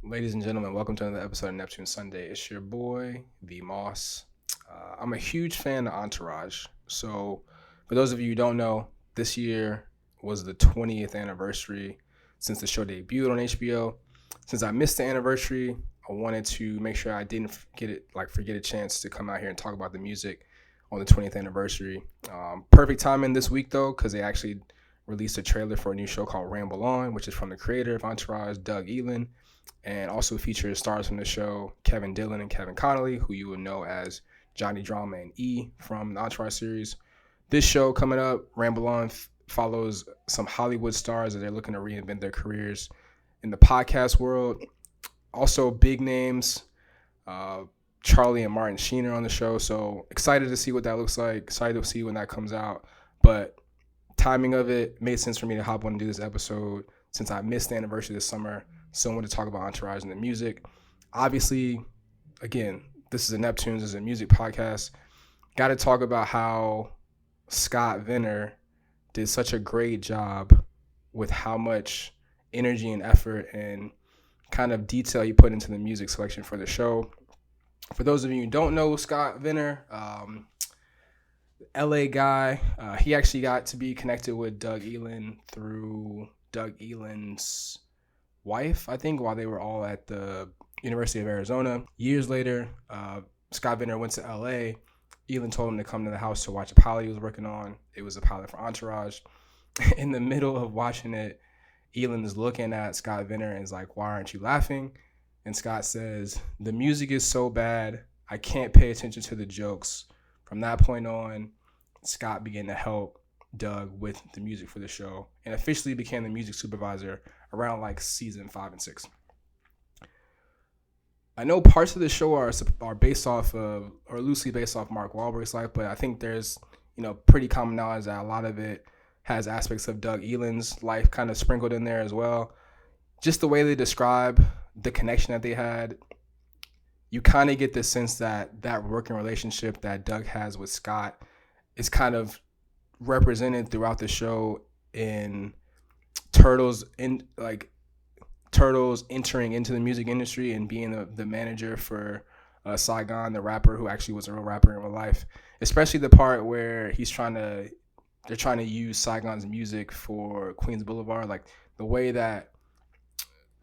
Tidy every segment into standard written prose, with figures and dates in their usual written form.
Ladies and gentlemen, welcome to another episode of Neptunes Sunday. It's your boy, V Moss. I'm a huge fan of Entourage. So, for those of you who don't know, this year was the 20th anniversary since the show debuted on HBO. Since I missed the anniversary, I wanted to make sure I didn't forget a chance to come out here and talk about the music on the 20th anniversary. Perfect timing this week though, because they actually released a trailer for a new show called Ramble On, which is from the creator of Entourage, Doug Ellin, and also features stars from the show, Kevin Dillon and Kevin Connolly, who you will know as Johnny Drama and E from the Entourage series. This show coming up, Ramble On, follows some Hollywood stars that they're looking to reinvent their careers in the podcast world. Also, big names, Charlie and Martin Sheen are on the show, so excited to see what that looks like. Excited to see when that comes out. But timing of it made sense for me to hop on and do this episode since I missed the anniversary this summer. So I wanted to talk about Entourage and the music. Obviously, again, this is a Neptunes, this is a music podcast. Got to talk about how Scott Vener did such a great job with how much energy and effort and kind of detail he put into the music selection for the show. For those of you who don't know Scott Vener, LA guy, he actually got to be connected with Doug Ellin through Doug Ellin's wife, I think, while they were all at the University of Arizona. Years later, Scott Vener went to LA. Ellin told him to come to the house to watch a pilot he was working on. It was a pilot for Entourage. In the middle of watching it, Ellin is looking at Scott Vener and is like, "Why aren't you laughing?" And Scott says, "The music is so bad, I can't pay attention to the jokes." From that point on, Scott began to help Doug with the music for the show and officially became the music supervisor around like season 5 and 6. I know parts of the show are based off of, or loosely based off, Mark Wahlberg's life, but I think there's, pretty common knowledge that a lot of it has aspects of Doug Ellin's life kind of sprinkled in there as well. Just the way they describe the connection that they had, you kind of get the sense that that working relationship that Doug has with Scott is kind of represented throughout the show in Turtles entering into the music industry and being the manager for Saigon, the rapper who actually was a real rapper in real life. Especially the part where they're trying to use Saigon's music for Queens Boulevard. Like the way that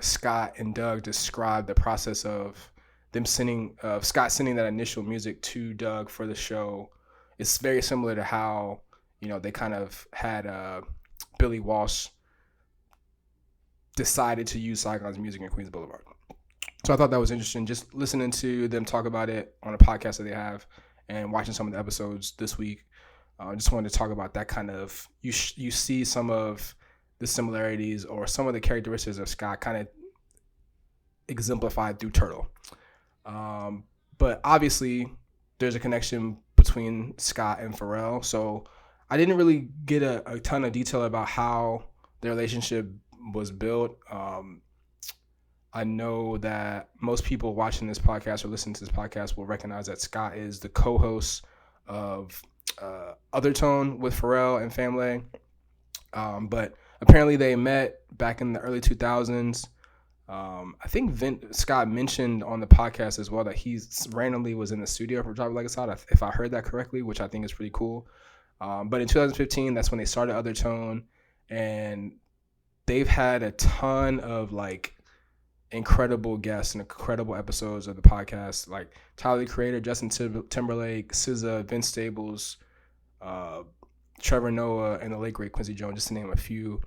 Scott and Doug describe the process of them Scott sending that initial music to Doug for the show is very similar to how they kind of had Billy Walsh decided to use Saigon's music in Queens Boulevard. So I thought that was interesting, just listening to them talk about it on a podcast that they have and watching some of the episodes this week. Just wanted to talk about that kind of, you see some of the similarities or some of the characteristics of Scott kind of exemplified through Turtle. But obviously there's a connection between Scott and Pharrell. So I didn't really get a ton of detail about how their relationship was built. I know that most people watching this podcast or listening to this podcast will recognize that Scott is the co-host of Other Tone with Pharrell and Family. But apparently they met back in the early 2000s. I think Scott mentioned on the podcast as well that he randomly was in the studio for Drive Like It's Hot, if I heard that correctly, which I think is pretty cool. But in 2015, that's when they started Other Tone, and they've had a ton of like incredible guests and incredible episodes of the podcast, like Tyler, the Creator, Justin Timberlake, SZA, Vince Staples, Trevor Noah, and the late great Quincy Jones, just to name a few.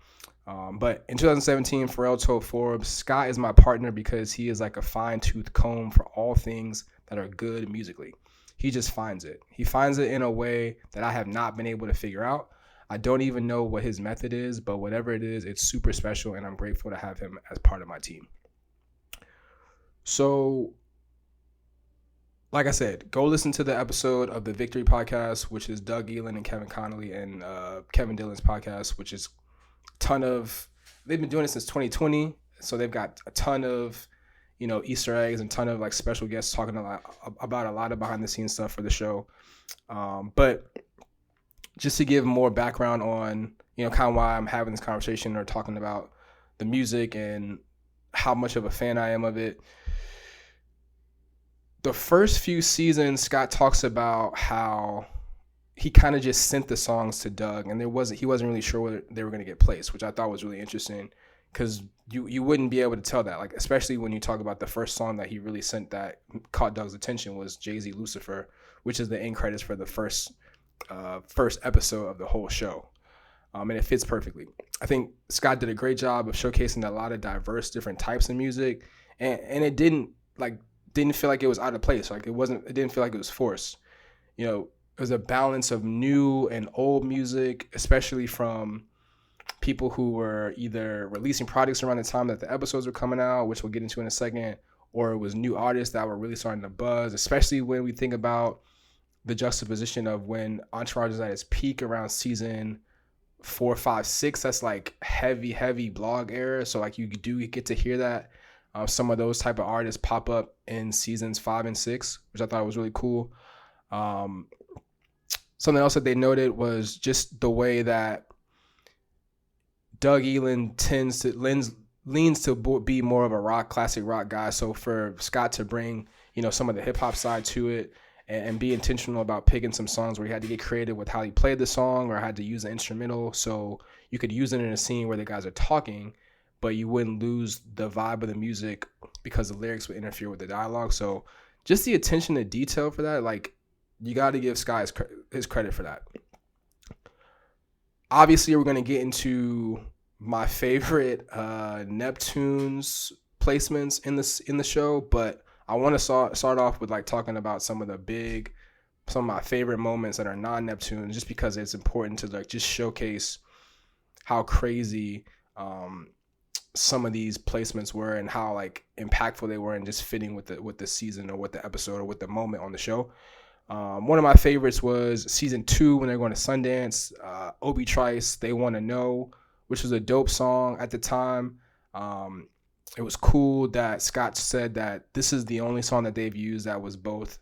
But in 2017, Pharrell told Forbes, "Scott is my partner because he is like a fine-tooth comb for all things that are good musically. He just finds it. He finds it in a way that I have not been able to figure out. I don't even know what his method is, but whatever it is, it's super special, and I'm grateful to have him as part of my team." So, like I said, go listen to the episode of the Victory podcast, which is Doug Ellin and Kevin Connolly, and Kevin Dillon's podcast, which is they've been doing it since 2020. So they've got a ton of, Easter eggs and ton of like special guests talking about a lot of behind the scenes stuff for the show. But just to give more background on, kind of why I'm having this conversation or talking about the music and how much of a fan I am of it. The first few seasons, Scott talks about how he kind of just sent the songs to Doug, and he wasn't really sure whether they were going to get placed, which I thought was really interesting, because you wouldn't be able to tell that, like, especially when you talk about the first song that he really sent that caught Doug's attention was Jay-Z Lucifer, which is the end credits for the first episode of the whole show. And it fits perfectly. I think Scott did a great job of showcasing a lot of diverse different types of music, and it didn't feel like it was out of place. Like it didn't feel like it was forced. You know, it was a balance of new and old music, especially from people who were either releasing products around the time that the episodes were coming out, which we'll get into in a second, or it was new artists that were really starting to buzz, especially when we think about the juxtaposition of when Entourage is at its peak around season 4, 5, 6. That's like heavy blog era. So like you do get to hear that some of those type of artists pop up in seasons 5 and 6, which I thought was really cool. Something else that they noted was just the way that Doug Ellin leans to be more of a classic rock guy. So for Scott to bring, some of the hip hop side to it and be intentional about picking some songs where he had to get creative with how he played the song or had to use an instrumental. So you could use it in a scene where the guys are talking, but you wouldn't lose the vibe of the music because the lyrics would interfere with the dialogue. So just the attention to detail for that, like, you got to give Scott his credit for that. Obviously, we're going to get into my favorite Neptunes placements in the show, but I want to start off with like talking about some of my favorite moments that are non-Neptunes, just because it's important to like just showcase how crazy some of these placements were and how like impactful they were and just fitting with the season or with the episode or with the moment on the show. One of my favorites was season 2 when they're going to Sundance. Obi Trice, They Want to Know, which was a dope song at the time. It was cool that Scott said that this is the only song that they've used that was both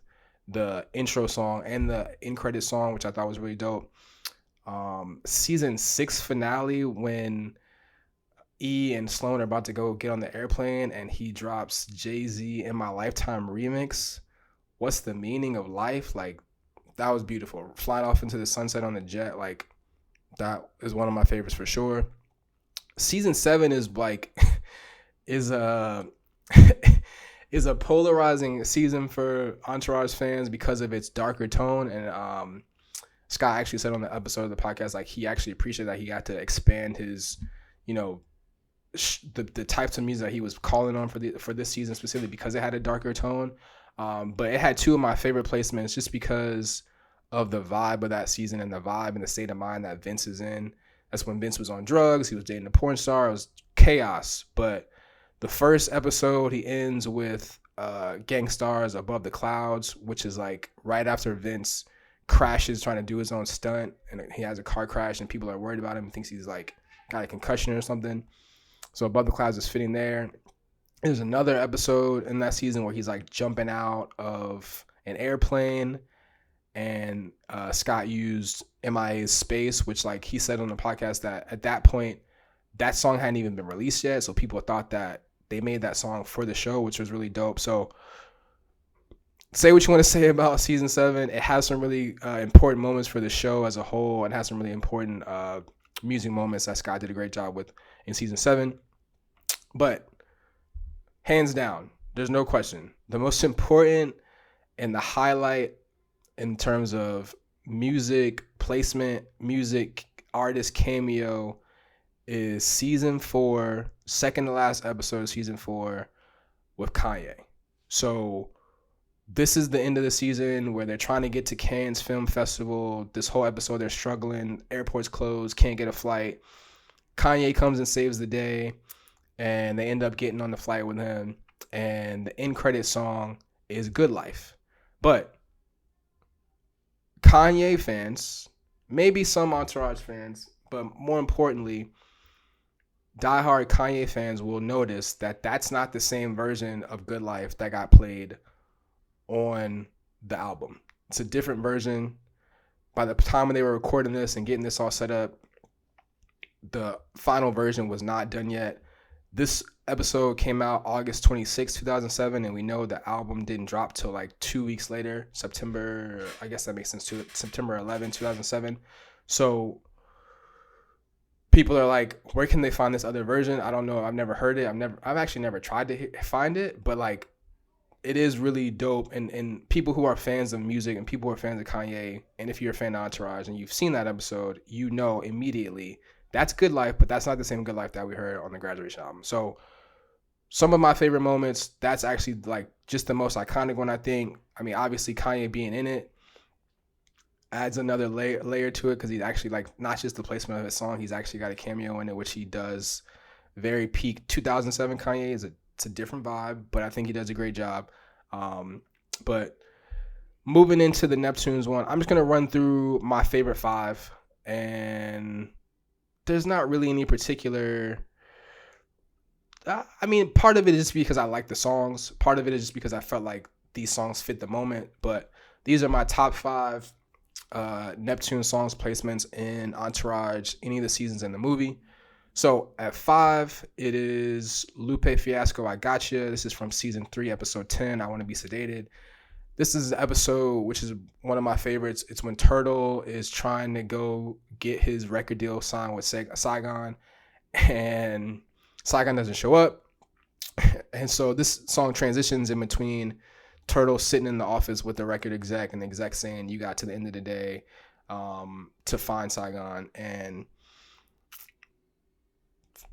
the intro song and the end credit song, which I thought was really dope. Season 6 finale, when E and Sloan are about to go get on the airplane and he drops Jay-Z In My Lifetime remix, What's the Meaning of Life? Like, that was beautiful. Flying off into the sunset on the jet, like, that is one of my favorites for sure. Season 7 is like is a polarizing season for Entourage fans because of its darker tone. And Scott actually said on the episode of the podcast, like, he actually appreciated that he got to expand his, the types of music that he was calling on for this season specifically because it had a darker tone. But it had 2 of my favorite placements just because of the vibe of that season and the vibe and the state of mind that Vince is in. That's when Vince was on drugs. He was dating a porn star. It was chaos. But the first episode, he ends with Gangstars Above the Clouds, which is like right after Vince crashes trying to do his own stunt. And he has a car crash and people are worried about him and thinks he's like got a concussion or something. So Above the Clouds is fitting there. There's another episode in that season where he's like jumping out of an airplane, and Scott used MIA's Space, which, like, he said on the podcast that at that point that song hadn't even been released yet, so people thought that they made that song for the show, which was really dope. So say what you want to say about season 7. It has some really important moments for the show as a whole, and has some really important music moments that Scott did a great job with in season 7. But hands down, there's no question, the most important and the highlight in terms of music placement, music artist cameo is season 4, second to last episode of season 4 with Kanye. So this is the end of the season where they're trying to get to Cannes Film Festival. This whole episode, they're struggling. Airports closed, can't get a flight. Kanye comes and saves the day, and they end up getting on the flight with him. And the end credit song is Good Life. But Kanye fans, maybe some Entourage fans, but more importantly, diehard Kanye fans will notice that that's not the same version of Good Life that got played on the album. It's a different version. By the time when they were recording this and getting this all set up, the final version was not done yet. This episode came out August 26, 2007, and we know the album didn't drop till like 2 weeks later, September, I guess that makes sense too, September 11, 2007. So people are like, where can they find this other version? I don't know. I've never heard it. I've actually never tried to find it, but like, it is really dope. And people who are fans of music and people who are fans of Kanye, and if you're a fan of Entourage and you've seen that episode, you know immediately that's Good Life, but that's not the same Good Life that we heard on the Graduation album. So some of my favorite moments, that's actually like just the most iconic one, I think. I mean, obviously Kanye being in it adds another layer to it, because he's actually like not just the placement of his song, he's actually got a cameo in it, which he does very peak 2007 Kanye. It's a different vibe, but I think he does a great job. But moving into the Neptunes one, I'm just gonna run through my favorite 5, and there's not really any particular. I mean, part of it is because I like the songs. Part of it is just because I felt like these songs fit the moment. But these are my top 5 Neptune songs placements in Entourage, any of the seasons in the movie. So at 5, it is Lupe Fiasco, I Gotcha. This is from season 3, episode 10, I Want to Be Sedated. This is the episode which is one of my favorites. It's when Turtle is trying to go get his record deal signed with Saigon, and Saigon doesn't show up. And so this song transitions in between Turtle sitting in the office with the record exec, and the exec saying, you got to the end of the day to find Saigon. And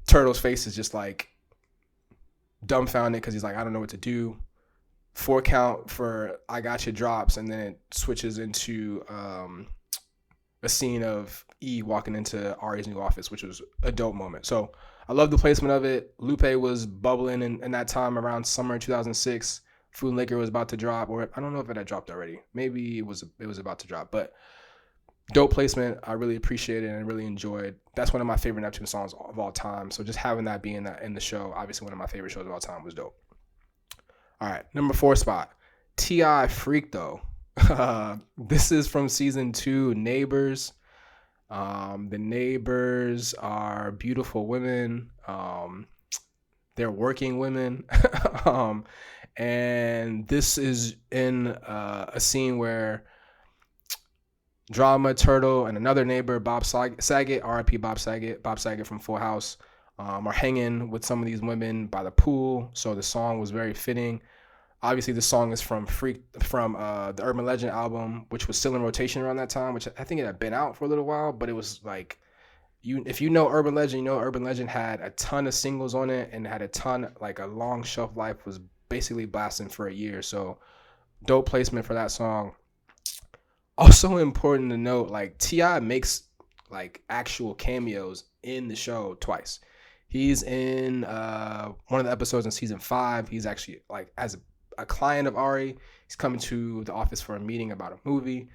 Turtle's face is just like dumbfounded, because he's like, I don't know what to do. 4 count for I Gotcha drops, and then it switches into a scene of E walking into Ari's new office, which was a dope moment. So I love the placement of it. Lupe was bubbling in that time around summer 2006. Food and Liquor was about to drop, or I don't know if it had dropped already. Maybe it was about to drop, but dope placement. I really appreciate it and I really enjoyed. That's one of my favorite Neptune songs of all time. So just having that be in the show, obviously one of my favorite shows of all time, was dope. All right, number 4 spot, T.I. Freak though. This is from season 2, Neighbors. The neighbors are beautiful women. They're working women. And this is in a scene where Drama, Turtle, and another neighbor, Bob Saget, R.I.P. Bob Saget from Full House, are hanging with some of these women by the pool. So the song was very fitting. Obviously, the song is from the Urban Legend album, which was still in rotation around that time, which I think it had been out for a little while, but it was like, if you know Urban Legend, you know Urban Legend had a ton of singles on it and had a ton, like a long shelf life, was basically blasting for a year. So dope placement for that song. Also important to note, like T.I. makes like actual cameos in the show twice. He's in one of the episodes in season 5. He's actually like as a client of Ari. He's coming to the office for a meeting about a movie.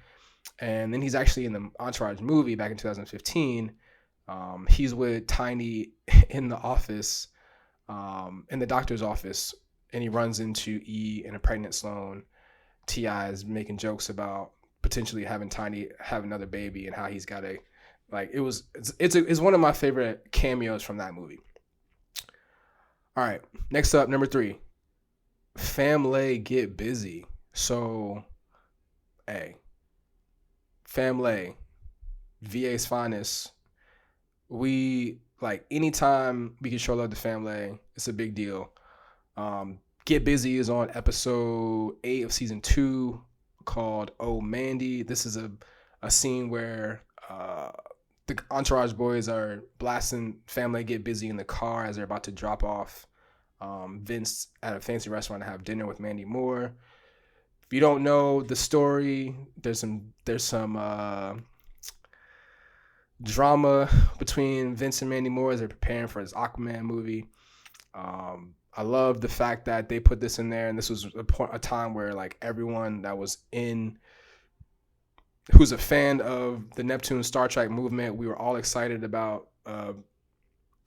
And then he's actually in the Entourage movie back in 2015. He's with Tiny in the office, in the doctor's office, and he runs into E and a pregnant Sloan. T.I. is making jokes about potentially having Tiny have another baby and how he's got a, like, it's one of my favorite cameos from that movie. All right, next up, number 3, Family Get Busy. So, hey, Family, VA's finest. We, like, anytime we can show love to Family, it's a big deal. Get Busy is on episode 8 of season 2 called Oh Mandy. This is a scene where the Entourage boys are blasting Family Get Busy in the car as they're about to drop off Vince at a fancy restaurant to have dinner with Mandy Moore. If you don't know the story, there's some drama between Vince and Mandy Moore as they're preparing for his Aquaman movie. I love the fact that they put this in there, and this was a time where like everyone that was who's a fan of the Neptune Star Trek movement, we were all excited about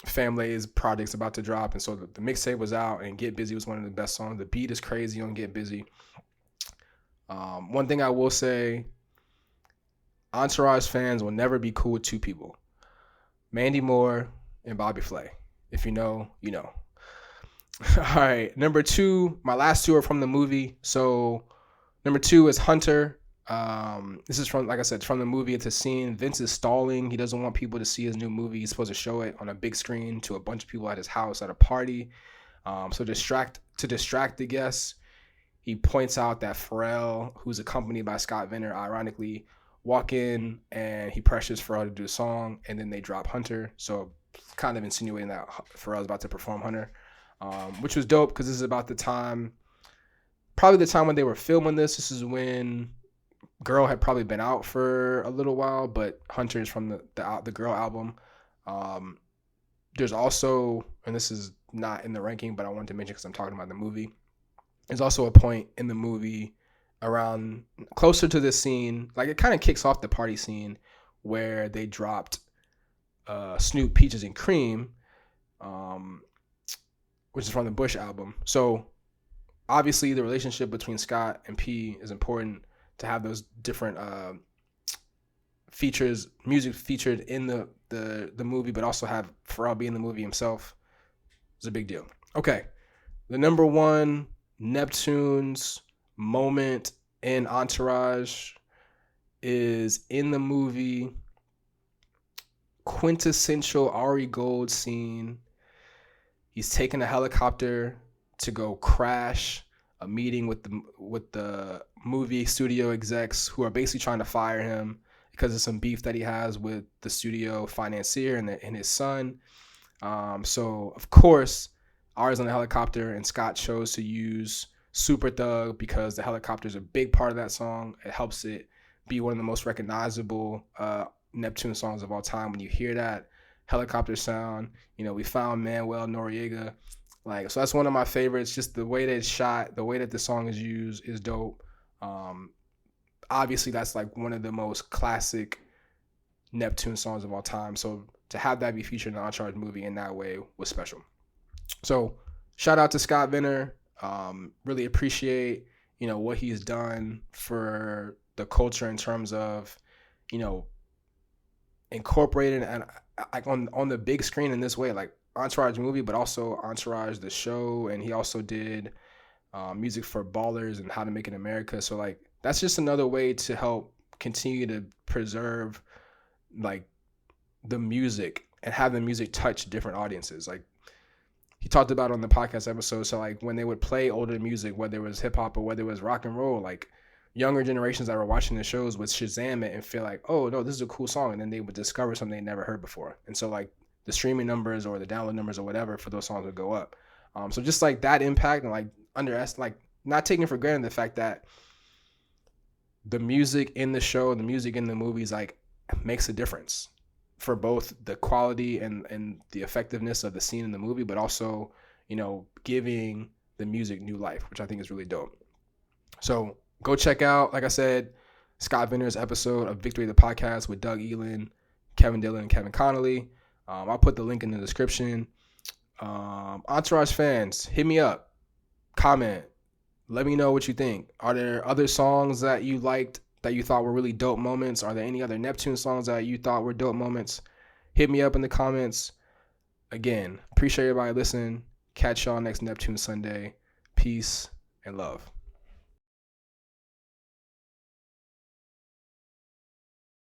Family's projects about to drop, and so the mixtape was out, and Get Busy was one of the best songs. The beat is crazy on Get Busy. One thing I will say, Entourage fans will never be cool with 2 people, Mandy Moore and Bobby Flay. If you know, you know. All right, number two. My last two are from the movie. So number two is Hunter. This is from, like I said, from the movie. It's a scene. Vince is stalling. He doesn't want people to see his new movie. He's supposed to show it on a big screen to a bunch of people at his house at a party. So to distract the guests, he points out that Pharrell, who's accompanied by Scott Vener, ironically, walk in and he pressures Pharrell to do a song, and then they drop Hunter. So kind of insinuating that Pharrell's about to perform Hunter, which was dope because this is about the time, probably the time when they were filming this. This is when Girl had probably been out for a little while, but Hunter is from the Girl album. There's also, and this is not in the ranking, but I wanted to mention because I'm talking about the movie. There's also a point in the movie around closer to this scene, like it kind of kicks off the party scene where they dropped Snoop, Peaches, and Cream, which is from the Bush album. So obviously the relationship between Scott and P is important to have those different music featured in the movie, but also have Pharrell be in the movie himself. It's a big deal. Okay, the number one Neptunes moment in Entourage is in the movie. Quintessential Ari Gold scene. He's taking a helicopter to go crash a meeting with the movie studio execs who are basically trying to fire him because of some beef that he has with the studio financier and his son. So of course, Ari's on the helicopter, and Scott chose to use Super Thug because the helicopter is a big part of that song. It helps it be one of the most recognizable Neptune songs of all time. When you hear that helicopter sound, we found Manuel Noriega. So that's one of my favorites. Just the way that it's shot, the way that the song is used is dope. Obviously, that's like one of the most classic Neptune songs of all time. So to have that be featured in an Entourage movie in that way was special. So shout out to Scott Vener. Really appreciate, what he's done for the culture in terms of, incorporating and like on the big screen in this way, like Entourage movie, but also Entourage the show. And he also did music for Ballers and How to Make It in America. So like that's just another way to help continue to preserve like the music and have the music touch different audiences. Like he talked about on the podcast episode. So like when they would play older music, whether it was hip hop or whether it was rock and roll, like younger generations that were watching the shows would Shazam it and feel like, oh no, this is a cool song. And then they would discover something they never heard before. And so like the streaming numbers or the download numbers or whatever for those songs would go up. So just like that impact and like not taking for granted the fact that the music in the show, the music in the movies, like makes a difference for both the quality and the effectiveness of the scene in the movie, but also, giving the music new life, which I think is really dope. So go check out, like I said, Scott Vener's episode of Victory the Podcast with Doug Ellin, Kevin Dillon, and Kevin Connolly. I'll put the link in the description. Entourage fans, hit me up, comment, let me know what you think. Are there other songs that you liked that you thought were really dope moments? Are there any other Neptune songs that you thought were dope moments? Hit me up in the comments. Again, appreciate everybody listening. Catch y'all next Neptune Sunday. Peace and love.